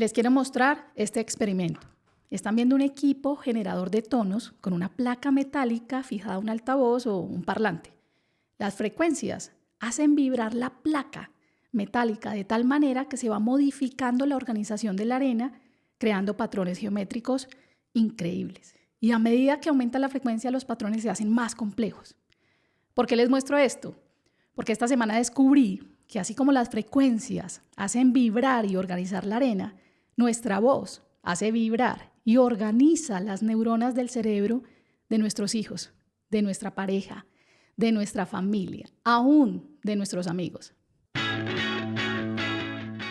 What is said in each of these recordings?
Les quiero mostrar este experimento. Están viendo un equipo generador de tonos con una placa metálica fijada a un altavoz o un parlante. Las frecuencias hacen vibrar la placa metálica de tal manera que se va modificando la organización de la arena, creando patrones geométricos increíbles. Y a medida que aumenta la frecuencia, los patrones se hacen más complejos. ¿Por qué les muestro esto? Porque esta semana descubrí que así como las frecuencias hacen vibrar y organizar la arena, nuestra voz hace vibrar y organiza las neuronas del cerebro de nuestros hijos, de nuestra pareja, de nuestra familia, aún de nuestros amigos.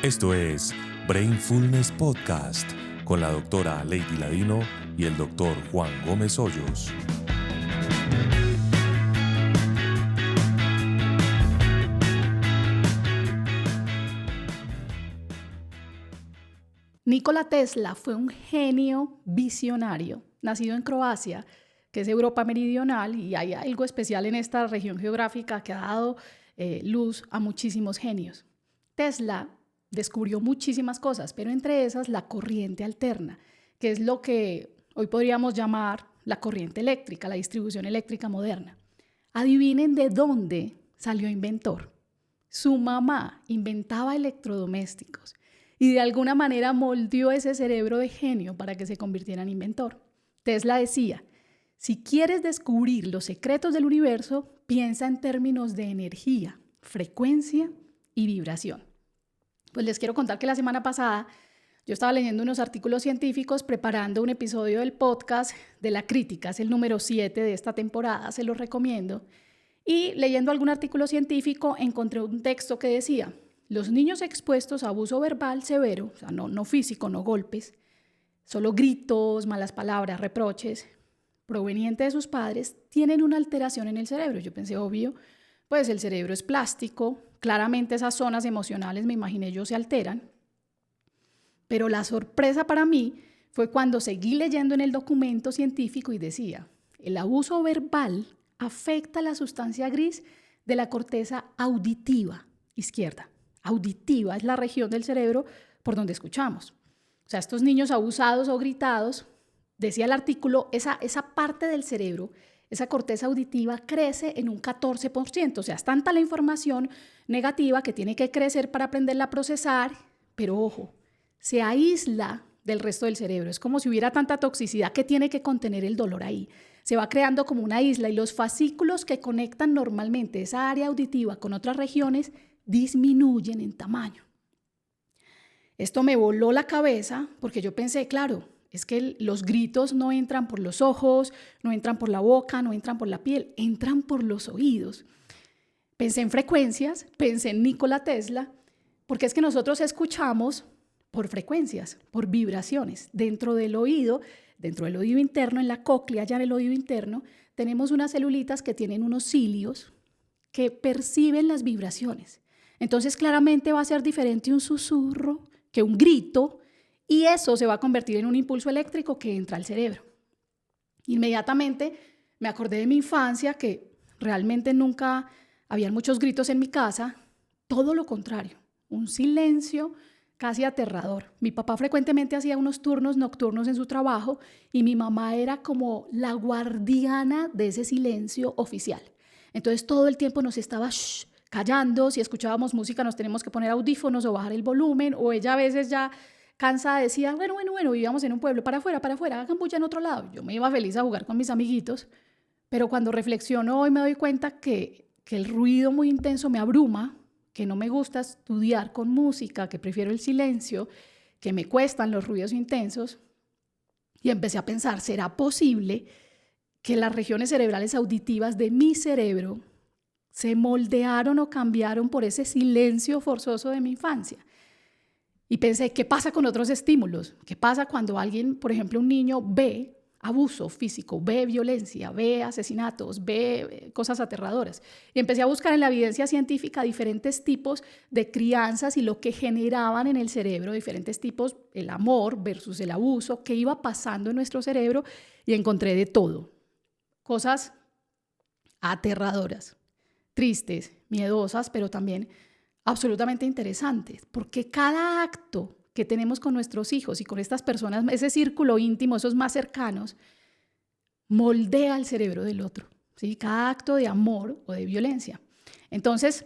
Esto es Brainfulness Podcast con la doctora Lady Ladino y el doctor Juan Gómez Hoyos. Nikola Tesla fue un genio visionario, nacido en Croacia, que es Europa meridional, y hay algo especial en esta región geográfica que ha dado luz a muchísimos genios. Tesla descubrió muchísimas cosas, pero entre esas la corriente alterna, que es lo que hoy podríamos llamar la corriente eléctrica, la distribución eléctrica moderna. Adivinen de dónde salió inventor. Su mamá inventaba electrodomésticos y de alguna manera moldeó ese cerebro de genio para que se convirtiera en inventor. Tesla decía: si quieres descubrir los secretos del universo, piensa en términos de energía, frecuencia y vibración. Pues les quiero contar que la semana pasada yo estaba leyendo unos artículos científicos preparando un episodio del podcast de La Crítica, es el número 7 de esta temporada, se los recomiendo. Y leyendo algún artículo científico encontré un texto que decía: los niños expuestos a abuso verbal severo, o sea, no físico, no golpes, solo gritos, malas palabras, reproches, provenientes de sus padres, tienen una alteración en el cerebro. Yo pensé, obvio, pues el cerebro es plástico, claramente esas zonas emocionales, me imaginé yo, se alteran. Pero la sorpresa para mí fue cuando seguí leyendo en el documento científico y decía: el abuso verbal afecta la sustancia gris de la corteza auditiva izquierda. Auditiva es la región del cerebro por donde escuchamos. O sea, estos niños abusados o gritados, decía el artículo, esa parte del cerebro, esa corteza auditiva crece en un 14%. O sea, es tanta la información negativa que tiene que crecer para aprenderla a procesar, pero ojo, se aísla del resto del cerebro. Es como si hubiera tanta toxicidad que tiene que contener el dolor ahí. Se va creando como una isla y los fascículos que conectan normalmente esa área auditiva con otras regiones disminuyen en tamaño. Esto me voló la cabeza porque yo pensé, claro, es que los gritos no entran por los ojos, no entran por la boca, no entran por la piel, entran por los oídos. Pensé en frecuencias, pensé en Nikola Tesla, porque es que nosotros escuchamos por frecuencias, por vibraciones. Dentro del oído interno, en la cóclea, ya en el oído interno, tenemos unas celulitas que tienen unos cilios que perciben las vibraciones. Entonces, claramente va a ser diferente un susurro que un grito, y eso se va a convertir en un impulso eléctrico que entra al cerebro. Inmediatamente me acordé de mi infancia, que realmente nunca habían muchos gritos en mi casa, todo lo contrario, un silencio casi aterrador. Mi papá frecuentemente hacía unos turnos nocturnos en su trabajo y mi mamá era como la guardiana de ese silencio oficial. Entonces todo el tiempo nos estaba callando. Si escuchábamos música nos tenemos que poner audífonos o bajar el volumen, o ella a veces ya cansada decía, bueno, vivíamos en un pueblo, para afuera, hagan bulla en otro lado. Yo me iba feliz a jugar con mis amiguitos, pero cuando reflexiono hoy me doy cuenta que el ruido muy intenso me abruma, que no me gusta estudiar con música, que prefiero el silencio, que me cuestan los ruidos intensos. Y empecé a pensar, ¿será posible que las regiones cerebrales auditivas de mi cerebro se moldearon o cambiaron por ese silencio forzoso de mi infancia? Y pensé, ¿qué pasa con otros estímulos? ¿Qué pasa cuando alguien, por ejemplo, un niño ve abuso físico, ve violencia, ve asesinatos, ve cosas aterradoras? Y empecé a buscar en la evidencia científica diferentes tipos de crianzas y lo que generaban en el cerebro, diferentes tipos, el amor versus el abuso, qué iba pasando en nuestro cerebro, y encontré de todo. Cosas aterradoras, tristes, miedosas, pero también absolutamente interesantes, porque cada acto que tenemos con nuestros hijos y con estas personas, ese círculo íntimo, esos más cercanos, moldea el cerebro del otro, ¿sí? Cada acto de amor o de violencia. Entonces,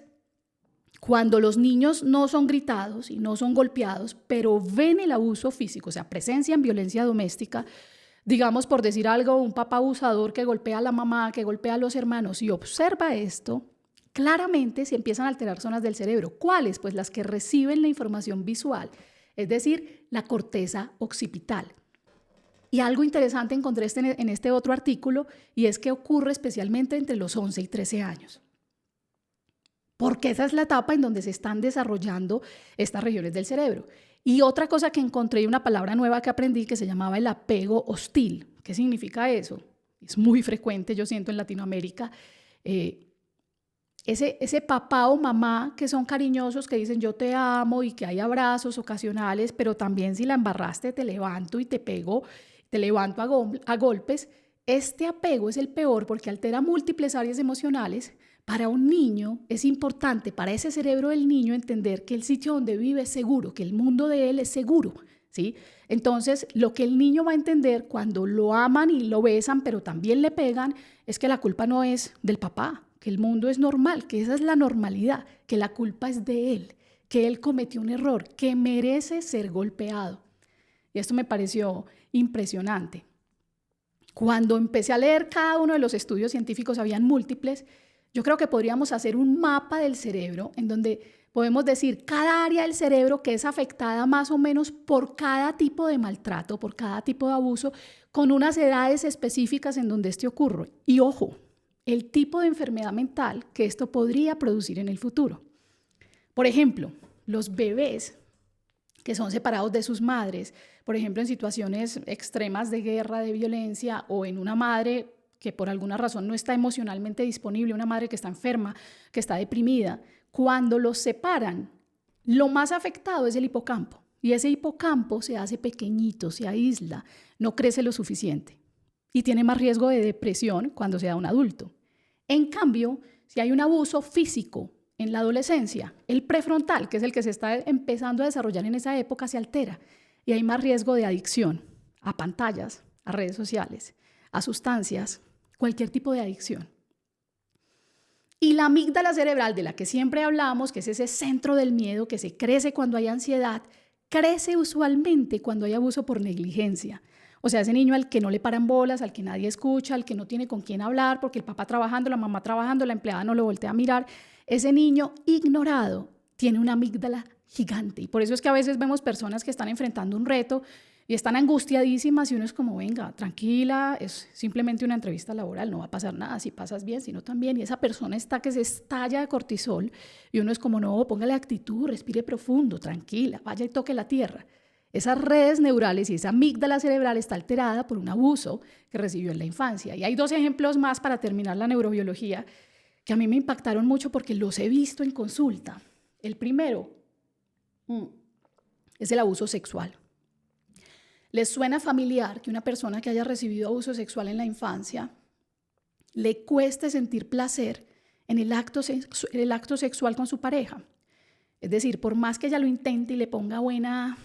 cuando los niños no son gritados y no son golpeados, pero ven el abuso físico, o sea, presencian violencia doméstica, digamos, por decir algo, un papá abusador que golpea a la mamá, que golpea a los hermanos y observa esto, claramente se empiezan a alterar zonas del cerebro. ¿Cuáles? Pues las que reciben la información visual, es decir, la corteza occipital. Y algo interesante encontré en este otro artículo, y es que ocurre especialmente entre los 11 y 13 años. Porque esa es la etapa en donde se están desarrollando estas regiones del cerebro. Y otra cosa que encontré, una palabra nueva que aprendí, que se llamaba el apego hostil. ¿Qué significa eso? Es muy frecuente, yo siento, en Latinoamérica. Ese papá o mamá que son cariñosos, que dicen yo te amo y que hay abrazos ocasionales, pero también si la embarraste te levanto y te pego, te levanto a golpes. Este apego es el peor porque altera múltiples áreas emocionales. Para un niño es importante, para ese cerebro del niño, entender que el sitio donde vive es seguro, que el mundo de él es seguro, ¿sí? Entonces, lo que el niño va a entender cuando lo aman y lo besan, pero también le pegan, es que la culpa no es del papá, que el mundo es normal, que esa es la normalidad, que la culpa es de él, que él cometió un error, que merece ser golpeado. Y esto me pareció impresionante. Cuando empecé a leer cada uno de los estudios científicos, habían múltiples. Yo creo que podríamos hacer un mapa del cerebro en donde podemos decir cada área del cerebro que es afectada más o menos por cada tipo de maltrato, por cada tipo de abuso, con unas edades específicas en donde este ocurre. Y ojo, el tipo de enfermedad mental que esto podría producir en el futuro. Por ejemplo, los bebés que son separados de sus madres, por ejemplo, en situaciones extremas de guerra, de violencia, o en una madre que por alguna razón no está emocionalmente disponible, una madre que está enferma, que está deprimida, cuando los separan, lo más afectado es el hipocampo. Y ese hipocampo se hace pequeñito, se aísla, no crece lo suficiente y tiene más riesgo de depresión cuando sea un adulto. En cambio, si hay un abuso físico en la adolescencia, el prefrontal, que es el que se está empezando a desarrollar en esa época, se altera y hay más riesgo de adicción a pantallas, a redes sociales, a sustancias, cualquier tipo de adicción. Y la amígdala cerebral, de la que siempre hablamos, que es ese centro del miedo que se crece cuando hay ansiedad, crece usualmente cuando hay abuso por negligencia. O sea, ese niño al que no le paran bolas, al que nadie escucha, al que no tiene con quién hablar, porque el papá trabajando, la mamá trabajando, la empleada no lo voltea a mirar. Ese niño ignorado tiene una amígdala gigante. Y por eso es que a veces vemos personas que están enfrentando un reto y están angustiadísimas y uno es como, venga, tranquila, es simplemente una entrevista laboral, no va a pasar nada, si pasas bien, si no también. Y esa persona está que se estalla de cortisol y uno es como, no, póngale actitud, respire profundo, tranquila, vaya y toque la tierra. Esas redes neurales y esa amígdala cerebral está alterada por un abuso que recibió en la infancia. Y hay 2 ejemplos más para terminar la neurobiología que a mí me impactaron mucho porque los he visto en consulta. El primero es el abuso sexual. ¿Les suena familiar que una persona que haya recibido abuso sexual en la infancia le cueste sentir placer en el acto sexual con su pareja? Es decir, por más que ella lo intente y le ponga buena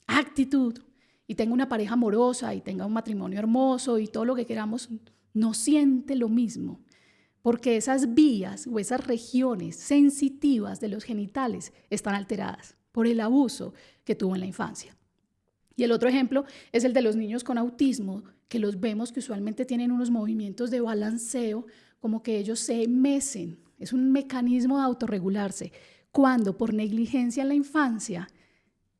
actitud y tenga una pareja amorosa y tenga un matrimonio hermoso y todo lo que queramos, no siente lo mismo, porque esas vías o esas regiones sensitivas de los genitales están alteradas por el abuso que tuvo en la infancia. Y el otro ejemplo es el de los niños con autismo, que los vemos que usualmente tienen unos movimientos de balanceo, como que ellos se mecen. Es un mecanismo de autorregularse, cuando por negligencia en la infancia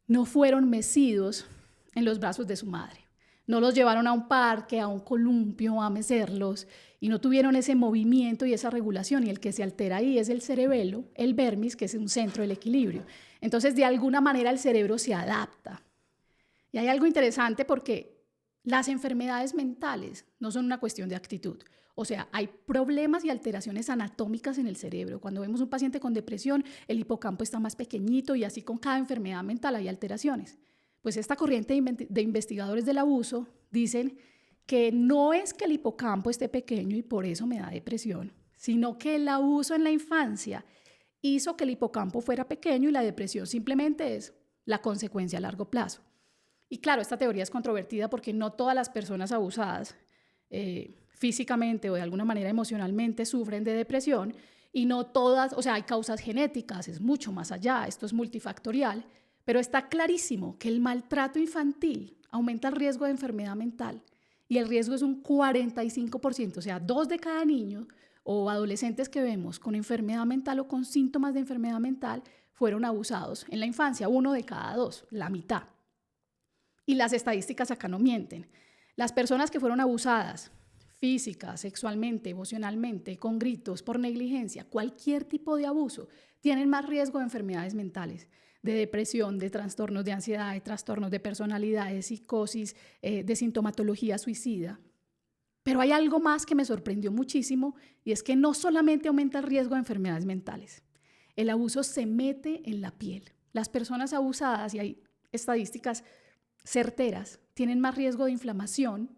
no fueron mecidos en los brazos de su madre. No los llevaron a un parque, a un columpio, a mecerlos, y no tuvieron ese movimiento y esa regulación. Y el que se altera ahí es el cerebelo, el vermis, que es un centro del equilibrio. Entonces, de alguna manera el cerebro se adapta. Y hay algo interesante porque las enfermedades mentales no son una cuestión de actitud. O sea, hay problemas y alteraciones anatómicas en el cerebro. Cuando vemos un paciente con depresión, el hipocampo está más pequeñito y así con cada enfermedad mental hay alteraciones. Pues esta corriente de investigadores del abuso dicen que no es que el hipocampo esté pequeño y por eso me da depresión, sino que el abuso en la infancia hizo que el hipocampo fuera pequeño y la depresión simplemente es la consecuencia a largo plazo. Y claro, esta teoría es controvertida porque no todas las personas abusadas físicamente o de alguna manera emocionalmente sufren de depresión y no todas, o sea, hay causas genéticas, es mucho más allá, esto es multifactorial, pero está clarísimo que el maltrato infantil aumenta el riesgo de enfermedad mental y el riesgo es un 45%, o sea, 2 de cada niño o adolescentes que vemos con enfermedad mental o con síntomas de enfermedad mental fueron abusados en la infancia, 1 de cada 2, la mitad. Y las estadísticas acá no mienten. Las personas que fueron abusadas física, sexualmente, emocionalmente, con gritos, por negligencia, cualquier tipo de abuso, tienen más riesgo de enfermedades mentales, de depresión, de trastornos de ansiedad, de trastornos de personalidad, de psicosis, de sintomatología suicida. Pero hay algo más que me sorprendió muchísimo y es que no solamente aumenta el riesgo de enfermedades mentales, el abuso se mete en la piel. Las personas abusadas, y hay estadísticas certeras, tienen más riesgo de inflamación,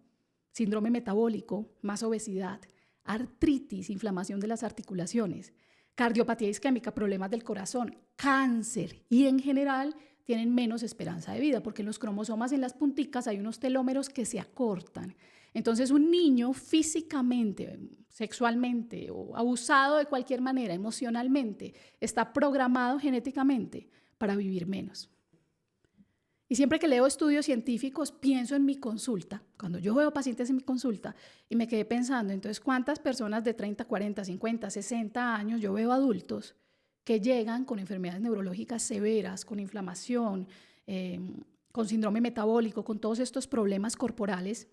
síndrome metabólico, más obesidad, artritis, inflamación de las articulaciones, cardiopatía isquémica, problemas del corazón, cáncer y en general tienen menos esperanza de vida porque en los cromosomas en las punticas hay unos telómeros que se acortan. Entonces un niño físicamente, sexualmente o abusado de cualquier manera, emocionalmente, está programado genéticamente para vivir menos. Y siempre que leo estudios científicos, pienso en mi consulta, cuando yo veo pacientes en mi consulta, y me quedé pensando, entonces, ¿cuántas personas de 30, 40, 50, 60 años, yo veo adultos que llegan con enfermedades neurológicas severas, con inflamación, con síndrome metabólico, con todos estos problemas corporales,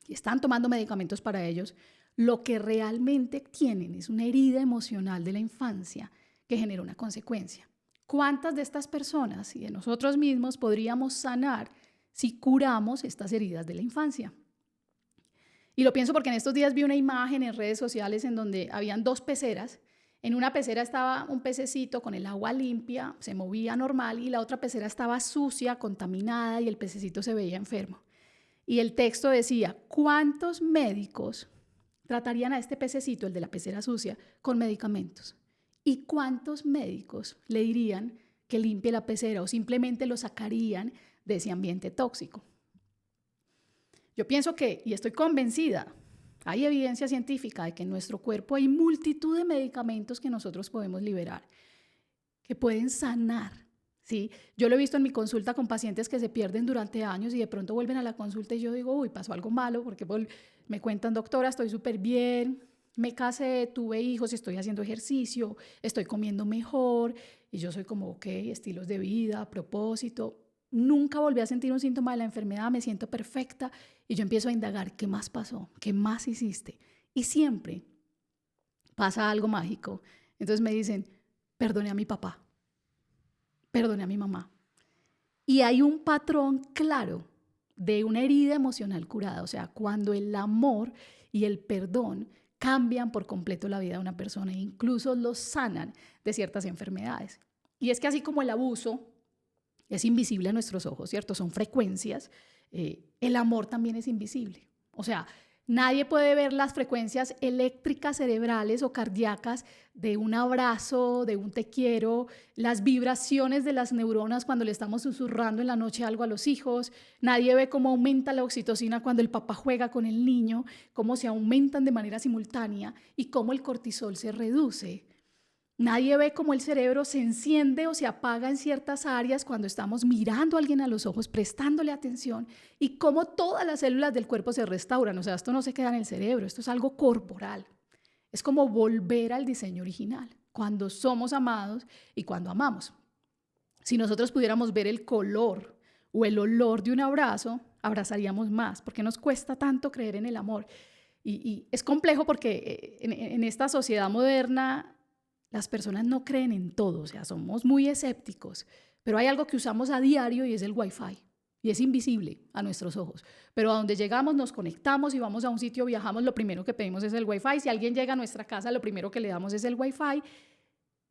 y están tomando medicamentos para ellos? Lo que realmente tienen es una herida emocional de la infancia que genera una consecuencia. ¿Cuántas de estas personas y de nosotros mismos podríamos sanar si curamos estas heridas de la infancia? Y lo pienso porque en estos días vi una imagen en redes sociales en donde habían 2 peceras. En una pecera estaba un pececito con el agua limpia, se movía normal, y la otra pecera estaba sucia, contaminada, y el pececito se veía enfermo. Y el texto decía, ¿cuántos médicos tratarían a este pececito, el de la pecera sucia, con medicamentos? ¿Y cuántos médicos le dirían que limpie la pecera o simplemente lo sacarían de ese ambiente tóxico? Yo pienso que, y estoy convencida, hay evidencia científica de que en nuestro cuerpo hay multitud de medicamentos que nosotros podemos liberar, que pueden sanar. ¿Sí? Yo lo he visto en mi consulta con pacientes que se pierden durante años y de pronto vuelven a la consulta y yo digo, uy, pasó algo malo, porque me cuentan, doctora, estoy súper bien, me casé, tuve hijos, estoy haciendo ejercicio, estoy comiendo mejor, y yo soy como, ok, estilos de vida, propósito. Nunca volví a sentir un síntoma de la enfermedad, me siento perfecta, y yo empiezo a indagar, ¿qué más pasó? ¿Qué más hiciste? Y siempre pasa algo mágico. Entonces me dicen, perdoné a mi papá, perdoné a mi mamá. Y hay un patrón claro de una herida emocional curada, o sea, cuando el amor y el perdón cambian por completo la vida de una persona e incluso los sanan de ciertas enfermedades. Y es que así como el abuso es invisible a nuestros ojos, ¿cierto? Son frecuencias, el amor también es invisible. O sea, nadie puede ver las frecuencias eléctricas cerebrales o cardíacas de un abrazo, de un te quiero, las vibraciones de las neuronas cuando le estamos susurrando en la noche algo a los hijos. Nadie ve cómo aumenta la oxitocina cuando el papá juega con el niño, cómo se aumentan de manera simultánea y cómo el cortisol se reduce. Nadie ve cómo el cerebro se enciende o se apaga en ciertas áreas cuando estamos mirando a alguien a los ojos, prestándole atención, y cómo todas las células del cuerpo se restauran. O sea, esto no se queda en el cerebro, esto es algo corporal. Es como volver al diseño original, cuando somos amados y cuando amamos. Si nosotros pudiéramos ver el color o el olor de un abrazo, abrazaríamos más, porque nos cuesta tanto creer en el amor. Y es complejo porque en esta sociedad moderna las personas no creen en todo, o sea, somos muy escépticos, pero hay algo que usamos a diario y es el Wi-Fi, y es invisible a nuestros ojos. Pero a donde llegamos, nos conectamos y vamos a un sitio, viajamos, lo primero que pedimos es el Wi-Fi. Si alguien llega a nuestra casa, lo primero que le damos es el Wi-Fi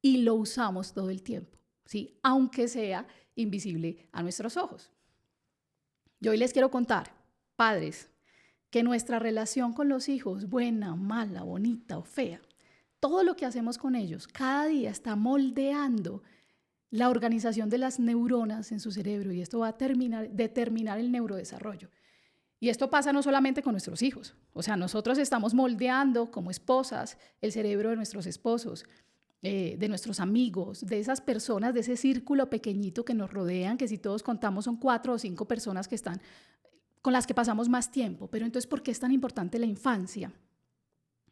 y lo usamos todo el tiempo, ¿sí? Aunque sea invisible a nuestros ojos. Yo hoy les quiero contar, padres, que nuestra relación con los hijos, buena, mala, bonita o fea, todo lo que hacemos con ellos cada día está moldeando la organización de las neuronas en su cerebro y esto va a determinar el neurodesarrollo. Y esto pasa no solamente con nuestros hijos, o sea, nosotros estamos moldeando como esposas el cerebro de nuestros esposos, de nuestros amigos, de esas personas, de ese círculo pequeñito que nos rodean, que si todos contamos son 4 o 5 personas que están, con las que pasamos más tiempo. Pero entonces, ¿por qué es tan importante la infancia?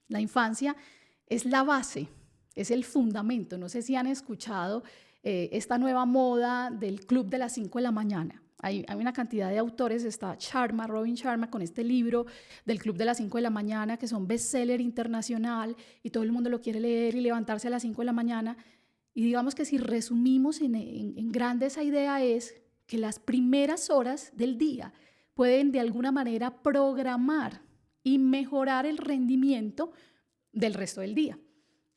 La infancia es la base, es el fundamento. No sé si han escuchado esta nueva moda del club de las 5 de la mañana. Hay una cantidad de autores, está Robin Sharma, con este libro del Club de las 5 de la mañana, que son bestseller internacional y todo el mundo lo quiere leer y levantarse a las 5 de la mañana. Y digamos que si resumimos en grande esa idea es que las primeras horas del día pueden de alguna manera programar y mejorar el rendimiento del resto del día.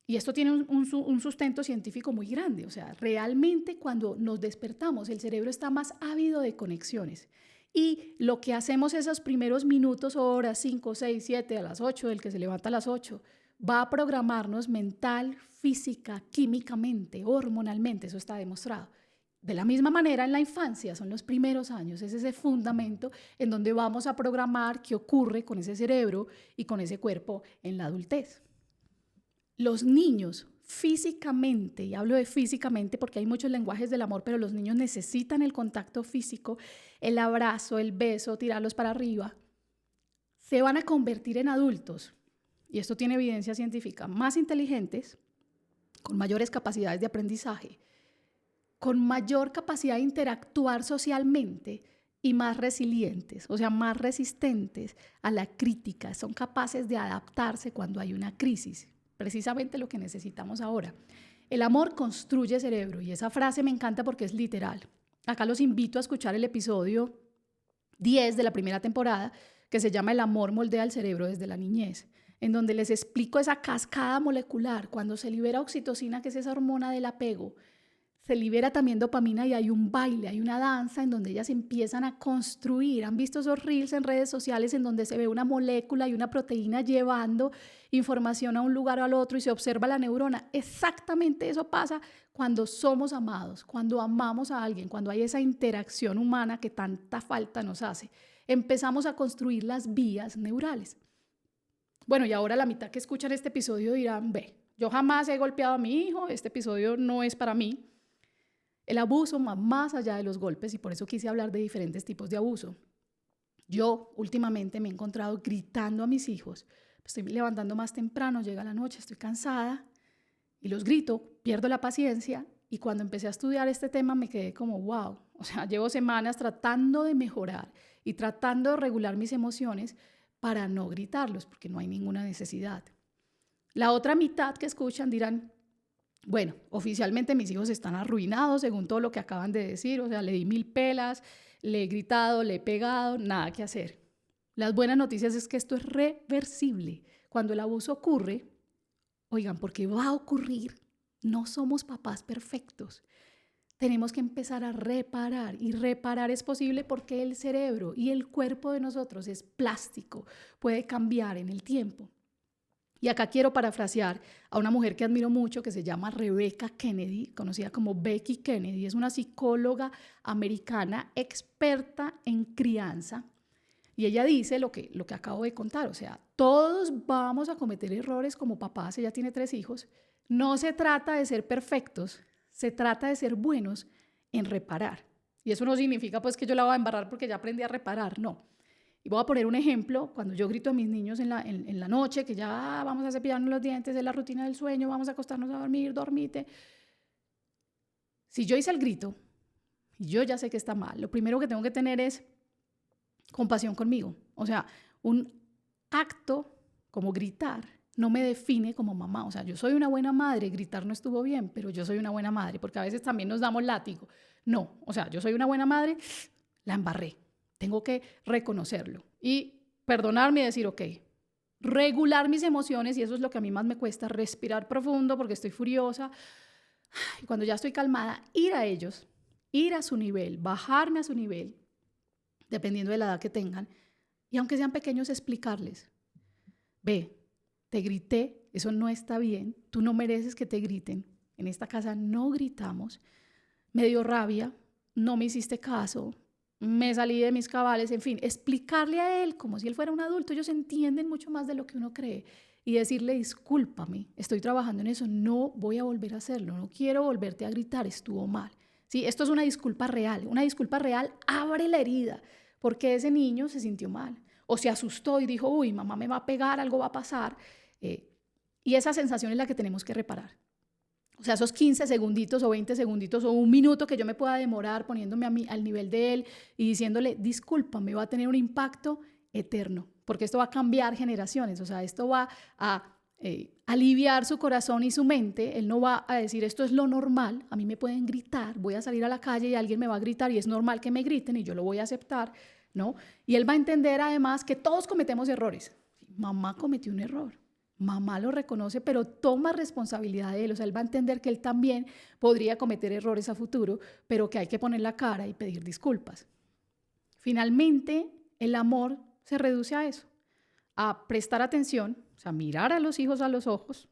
Y esto tiene un sustento científico muy grande. O sea, realmente cuando nos despertamos, el cerebro está más ávido de conexiones. Y lo que hacemos esos primeros minutos, horas, 5, 6, 7, a las 8, del que se levanta a las 8, va a programarnos mental, física, químicamente, hormonalmente. Eso está demostrado. De la misma manera, en la infancia, son los primeros años, es ese fundamento en donde vamos a programar qué ocurre con ese cerebro y con ese cuerpo en la adultez. Los niños físicamente, y hablo de físicamente porque hay muchos lenguajes del amor, pero los niños necesitan el contacto físico, el abrazo, el beso, tirarlos para arriba, se van a convertir en adultos, y esto tiene evidencia científica, más inteligentes, con mayores capacidades de aprendizaje, con mayor capacidad de interactuar socialmente y más resilientes, o sea, más resistentes a la crítica, son capaces de adaptarse cuando hay una crisis. Precisamente lo que necesitamos ahora. El amor construye cerebro y esa frase me encanta porque es literal. Acá los invito a escuchar el episodio 10 de la primera temporada que se llama El amor moldea el cerebro desde la niñez, en donde les explico esa cascada molecular cuando se libera oxitocina, que es esa hormona del apego. Se libera también dopamina y hay un baile, hay una danza en donde ellas empiezan a construir. ¿Han visto esos reels en redes sociales en donde se ve una molécula y una proteína llevando información a un lugar o al otro y se observa la neurona? Exactamente eso pasa cuando somos amados, cuando amamos a alguien, cuando hay esa interacción humana que tanta falta nos hace. Empezamos a construir las vías neurales. Bueno, y ahora la mitad que escuchan este episodio dirán, ve, yo jamás he golpeado a mi hijo, este episodio no es para mí. El abuso va más allá de los golpes y por eso quise hablar de diferentes tipos de abuso. Yo últimamente me he encontrado gritando a mis hijos. Estoy levantando más temprano, llega la noche, estoy cansada y los grito, pierdo la paciencia y cuando empecé a estudiar este tema me quedé como wow. O sea, llevo semanas tratando de mejorar y tratando de regular mis emociones para no gritarlos porque no hay ninguna necesidad. La otra mitad que escuchan dirán, bueno, oficialmente mis hijos están arruinados según todo lo que acaban de decir, o sea, le di 1000 pelas, le he gritado, le he pegado, nada que hacer. Las buenas noticias es que esto es reversible. Cuando el abuso ocurre, oigan, porque va a ocurrir, no somos papás perfectos. Tenemos que empezar a reparar y reparar es posible porque el cerebro y el cuerpo de nosotros es plástico, puede cambiar en el tiempo. Y acá quiero parafrasear a una mujer que admiro mucho que se llama Rebecca Kennedy, conocida como Becky Kennedy. Es una psicóloga americana experta en crianza. Y ella dice lo que acabo de contar. O sea, todos vamos a cometer errores como papás. Ella tiene 3 hijos. No se trata de ser perfectos, se trata de ser buenos en reparar. Y eso no significa pues que yo la voy a embarrar porque ya aprendí a reparar, no. Y voy a poner un ejemplo, cuando yo grito a mis niños en la noche, que ya vamos a cepillarnos los dientes, es la rutina del sueño, vamos a acostarnos a dormir, dormite. Si yo hice el grito, y yo ya sé que está mal, lo primero que tengo que tener es compasión conmigo. O sea, un acto como gritar no me define como mamá. O sea, yo soy una buena madre, gritar no estuvo bien, pero yo soy una buena madre, porque a veces también nos damos látigo. No, o sea, yo soy una buena madre, la embarré. Tengo que reconocerlo y perdonarme y decir, ok, regular mis emociones, y eso es lo que a mí más me cuesta, respirar profundo porque estoy furiosa. Y cuando ya estoy calmada, ir a ellos, ir a su nivel, bajarme a su nivel, dependiendo de la edad que tengan, y aunque sean pequeños, explicarles, ve, te grité, eso no está bien, tú no mereces que te griten, en esta casa no gritamos, me dio rabia, no me hiciste caso, me salí de mis cabales, en fin, explicarle a él como si él fuera un adulto. Ellos entienden mucho más de lo que uno cree y decirle, discúlpame, estoy trabajando en eso, no voy a volver a hacerlo, no quiero volverte a gritar, estuvo mal. ¿Sí? Esto es una disculpa real abre la herida porque ese niño se sintió mal o se asustó y dijo, uy, mamá me va a pegar, algo va a pasar, y esa sensación es la que tenemos que reparar. O sea, esos 15 segunditos o 20 segunditos o un minuto que yo me pueda demorar poniéndome al nivel de él y diciéndole, discúlpame, va a tener un impacto eterno, porque esto va a cambiar generaciones, o sea, esto va a aliviar su corazón y su mente. Él no va a decir, esto es lo normal, a mí me pueden gritar, voy a salir a la calle y alguien me va a gritar y es normal que me griten y yo lo voy a aceptar, ¿no? Y él va a entender además que todos cometemos errores. Mamá cometió un error. Mamá lo reconoce, pero toma responsabilidad de él. O sea, él va a entender que él también podría cometer errores a futuro, pero que hay que poner la cara y pedir disculpas. Finalmente, el amor se reduce a eso, a prestar atención, o sea, mirar a los hijos a los ojos,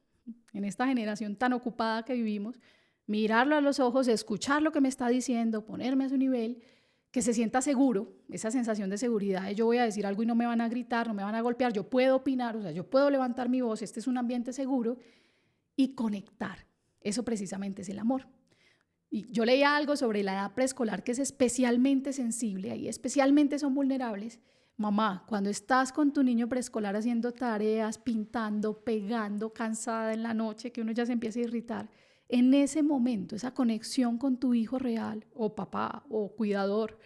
en esta generación tan ocupada que vivimos, mirarlo a los ojos, escuchar lo que me está diciendo, ponerme a su nivel, que se sienta seguro, esa sensación de seguridad de yo voy a decir algo y no me van a gritar, no me van a golpear, yo puedo opinar, o sea, yo puedo levantar mi voz, este es un ambiente seguro, y conectar. Eso precisamente es el amor. Y yo leía algo sobre la edad preescolar que es especialmente sensible, ahí especialmente son vulnerables. Mamá, cuando estás con tu niño preescolar haciendo tareas, pintando, pegando, cansada en la noche, que uno ya se empieza a irritar, en ese momento, esa conexión con tu hijo real, o papá, o cuidador,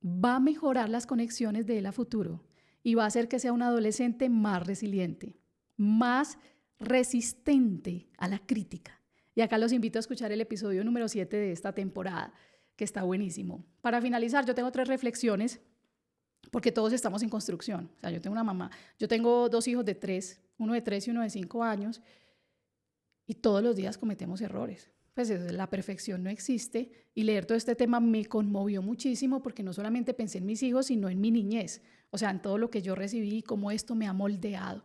va a mejorar las conexiones de él a futuro y va a hacer que sea un adolescente más resiliente, más resistente a la crítica. Y acá los invito a escuchar el episodio número 7 de esta temporada, que está buenísimo. Para finalizar, yo tengo 3 reflexiones, porque todos estamos en construcción. O sea, yo tengo una mamá, yo tengo 2 hijos de 3, uno de 3 y uno de 5 años, y todos los días cometemos errores. Pues la perfección no existe, y leer todo este tema me conmovió muchísimo porque no solamente pensé en mis hijos, sino en mi niñez, o sea, en todo lo que yo recibí y cómo esto me ha moldeado.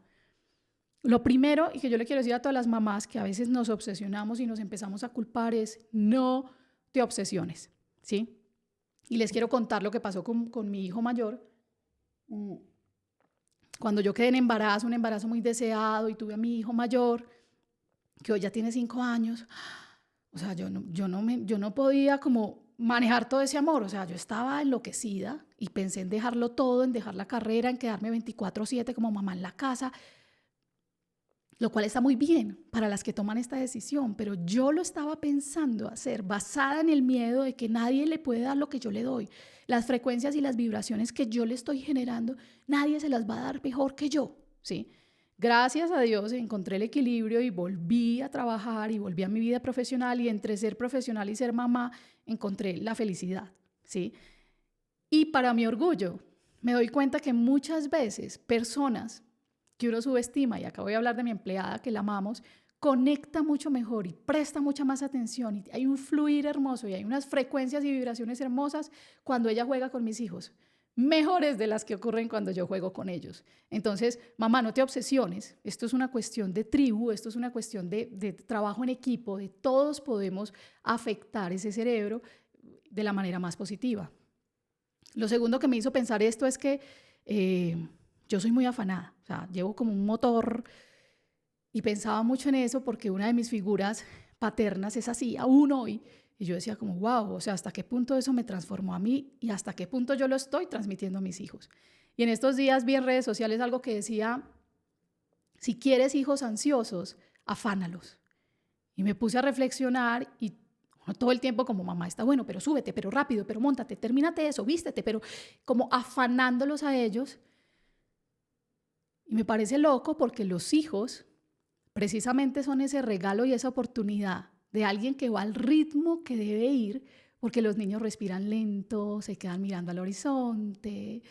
Lo primero, y que yo le quiero decir a todas las mamás que a veces nos obsesionamos y nos empezamos a culpar, es no te obsesiones, ¿sí? Y les quiero contar lo que pasó con mi hijo mayor. Cuando yo quedé en embarazo, un embarazo muy deseado, y tuve a mi hijo mayor, que hoy ya tiene 5 años, o sea, yo no podía como manejar todo ese amor. O sea, yo estaba enloquecida y pensé en dejarlo todo, en dejar la carrera, en quedarme 24/7 como mamá en la casa, lo cual está muy bien para las que toman esta decisión, pero yo lo estaba pensando hacer basada en el miedo de que nadie le puede dar lo que yo le doy. Las frecuencias y las vibraciones que yo le estoy generando, nadie se las va a dar mejor que yo, ¿sí? Gracias a Dios encontré el equilibrio y volví a trabajar y volví a mi vida profesional, y entre ser profesional y ser mamá encontré la felicidad, ¿sí? Y para mi orgullo me doy cuenta que muchas veces personas que uno subestima, y acá voy a hablar de mi empleada que la amamos, conecta mucho mejor y presta mucha más atención, y hay un fluir hermoso y hay unas frecuencias y vibraciones hermosas cuando ella juega con mis hijos, mejores de las que ocurren cuando yo juego con ellos. Entonces, mamá, no te obsesiones, esto es una cuestión de tribu, esto es una cuestión de trabajo en equipo, de todos podemos afectar ese cerebro de la manera más positiva. Lo segundo que me hizo pensar esto es que yo soy muy afanada, o sea, llevo como un motor, y pensaba mucho en eso porque una de mis figuras paternas es así, aún hoy. Y yo decía como, wow, o sea, ¿hasta qué punto eso me transformó a mí y hasta qué punto yo lo estoy transmitiendo a mis hijos? Y en estos días vi en redes sociales algo que decía, si quieres hijos ansiosos, afánalos. Y me puse a reflexionar, y todo el tiempo como mamá está, bueno, pero súbete, pero rápido, pero móntate, termínate eso, vístete, pero como afanándolos a ellos. Y me parece loco porque los hijos precisamente son ese regalo y esa oportunidad de alguien que va al ritmo que debe ir, porque los niños respiran lento, se quedan mirando al horizonte,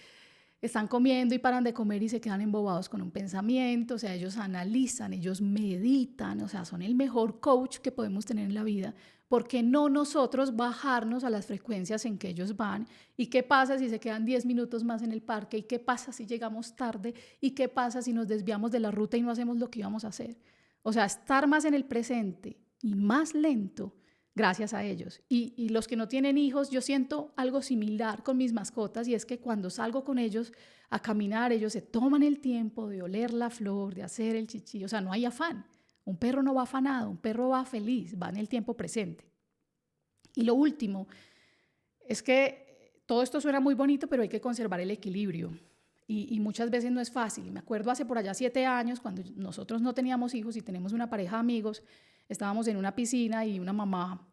están comiendo y paran de comer y se quedan embobados con un pensamiento. O sea, ellos analizan, ellos meditan, o sea, son el mejor coach que podemos tener en la vida. ¿Por qué no nosotros bajarnos a las frecuencias en que ellos van? ¿Y qué pasa si se quedan 10 minutos más en el parque? ¿Y qué pasa si llegamos tarde? ¿Y qué pasa si nos desviamos de la ruta y no hacemos lo que íbamos a hacer? O sea, estar más en el presente y más lento gracias a ellos. Y los que no tienen hijos, yo siento algo similar con mis mascotas, y es que cuando salgo con ellos a caminar, ellos se toman el tiempo de oler la flor, de hacer el chichi, o sea, no hay afán. Un perro no va afanado, un perro va feliz, va en el tiempo presente. Y lo último es que todo esto suena muy bonito, pero hay que conservar el equilibrio. Y muchas veces no es fácil. Me acuerdo hace por allá 7 años, cuando nosotros no teníamos hijos y tenemos una pareja de amigos, estábamos en una piscina y una mamá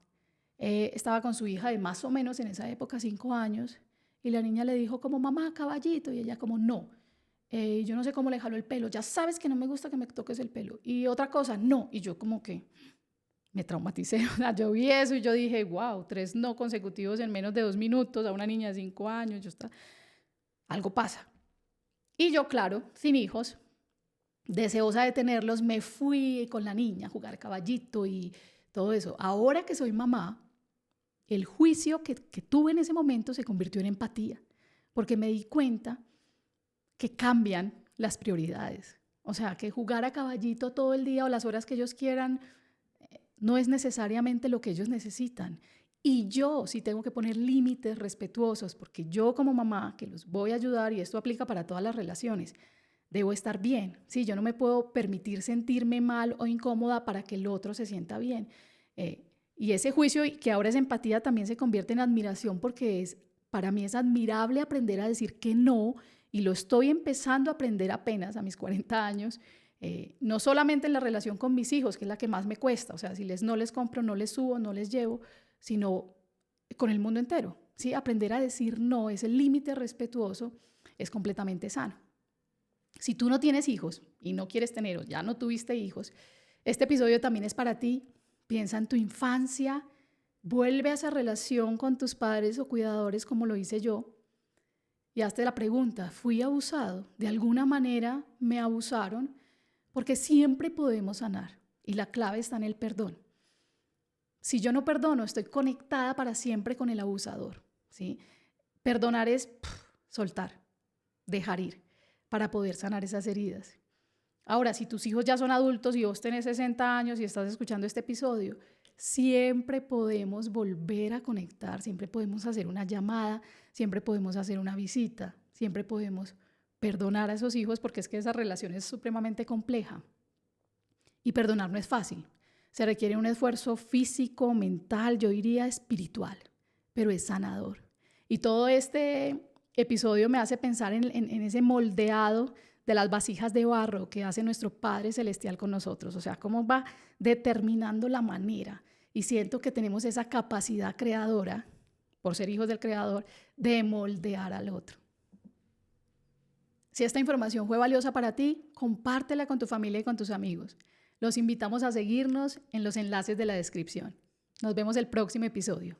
estaba con su hija de más o menos en esa época 5 años, y la niña le dijo como, mamá, caballito, y ella como, no, yo no sé cómo le jaló el pelo, ya sabes que no me gusta que me toques el pelo. Y otra cosa, no, y yo como que me traumaticé, o sea, yo vi eso y yo dije, wow, 3 no consecutivos en menos de 2 minutos a una niña de 5 años, algo pasa. Y yo, claro, sin hijos, deseosa de tenerlos, me fui con la niña a jugar caballito y todo eso. Ahora que soy mamá, el juicio que tuve en ese momento se convirtió en empatía, porque me di cuenta que cambian las prioridades. O sea, que jugar a caballito todo el día o las horas que ellos quieran no es necesariamente lo que ellos necesitan. Y yo sí tengo que poner límites respetuosos, porque yo como mamá, que los voy a ayudar, y esto aplica para todas las relaciones, debo estar bien. Sí, yo no me puedo permitir sentirme mal o incómoda para que el otro se sienta bien. Y ese juicio, que ahora es empatía, también se convierte en admiración, porque para mí es admirable aprender a decir que no, y lo estoy empezando a aprender apenas a mis 40 años, no solamente en la relación con mis hijos, que es la que más me cuesta, o sea, si no les compro, no les subo, no les llevo, sino con el mundo entero. ¿Sí? Aprender a decir no, ese límite respetuoso, es completamente sano. Si tú no tienes hijos y no quieres tener, o ya no tuviste hijos, este episodio también es para ti. Piensa en tu infancia, vuelve a esa relación con tus padres o cuidadores como lo hice yo, y hazte la pregunta, ¿fui abusado? ¿De alguna manera me abusaron? Porque siempre podemos sanar, y la clave está en el perdón. Si yo no perdono, estoy conectada para siempre con el abusador, ¿sí? Perdonar es soltar, dejar ir, para poder sanar esas heridas. Ahora, si tus hijos ya son adultos y vos tenés 60 años y estás escuchando este episodio, siempre podemos volver a conectar, siempre podemos hacer una llamada, siempre podemos hacer una visita, siempre podemos perdonar a esos hijos, porque es que esa relación es supremamente compleja. Y perdonar no es fácil. Se requiere un esfuerzo físico, mental, yo diría espiritual, pero es sanador. Y todo este episodio me hace pensar en ese moldeado de las vasijas de barro que hace nuestro Padre Celestial con nosotros. O sea, cómo va determinando la manera. Y siento que tenemos esa capacidad creadora, por ser hijos del Creador, de moldear al otro. Si esta información fue valiosa para ti, compártela con tu familia y con tus amigos. Los invitamos a seguirnos en los enlaces de la descripción. Nos vemos el próximo episodio.